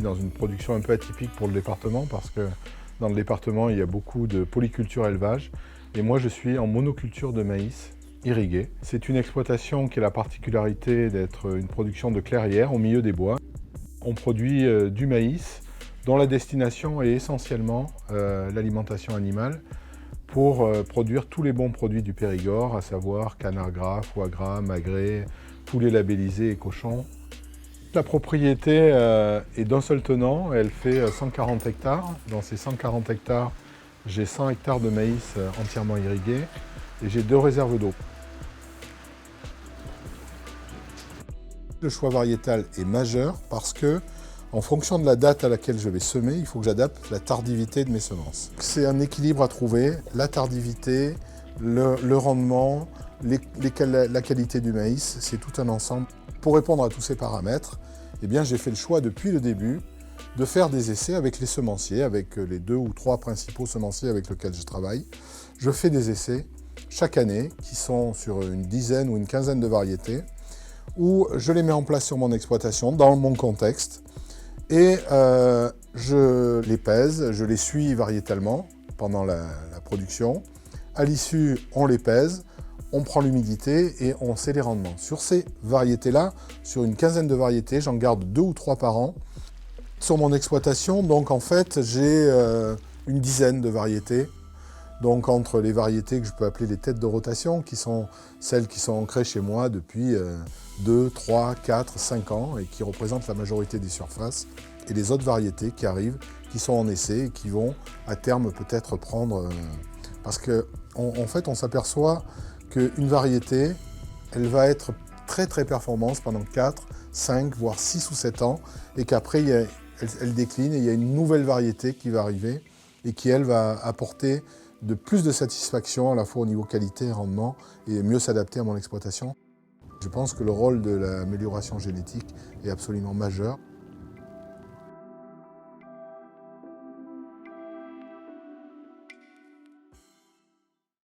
dans une production un peu atypique pour le département parce que dans le département, il y a beaucoup de polyculture élevage. Et moi, je suis en monoculture de maïs irrigué. C'est une exploitation qui a la particularité d'être une production de clairière au milieu des bois. On produit du maïs dont la destination est essentiellement l'alimentation animale pour produire tous les bons produits du Périgord, à savoir canard gras, foie gras, magret, poulet labellisé et cochon. La propriété est d'un seul tenant, elle fait 140 hectares. Dans ces 140 hectares, j'ai 100 hectares de maïs entièrement irrigués et j'ai 2 réserves d'eau. Le choix variétal est majeur parce que, en fonction de la date à laquelle je vais semer, il faut que j'adapte la tardivité de mes semences. C'est un équilibre à trouver, la tardivité, le rendement, la qualité du maïs, c'est tout un ensemble. Pour répondre à tous ces paramètres, eh bien, j'ai fait le choix depuis le début de faire des essais avec les semenciers, avec les 2 ou 3 principaux semenciers avec lesquels je travaille. Je fais des essais chaque année qui sont sur une dizaine ou une quinzaine de variétés où je les mets en place sur mon exploitation, dans mon contexte, et je les pèse, je les suis variétalement pendant la production. À l'issue, on les pèse, on prend l'humidité et on sait les rendements. Sur ces variétés-là, sur une quinzaine de variétés, j'en garde 2 ou 3 par an. Sur mon exploitation, donc en fait, j'ai une dizaine de variétés. Donc entre les variétés que je peux appeler les têtes de rotation, qui sont celles qui sont ancrées chez moi depuis 2, 3, 4, 5 ans et qui représentent la majorité des surfaces, et les autres variétés qui arrivent, qui sont en essai et qui vont à terme peut-être prendre... parce qu'en fait, on s'aperçoit qu'une variété, elle va être très très performante pendant 4, 5, voire 6 ou 7 ans, et qu'après, elle décline et il y a une nouvelle variété qui va arriver et qui, elle, va apporter de plus de satisfaction à la fois au niveau qualité et rendement et mieux s'adapter à mon exploitation. Je pense que le rôle de l'amélioration génétique est absolument majeur.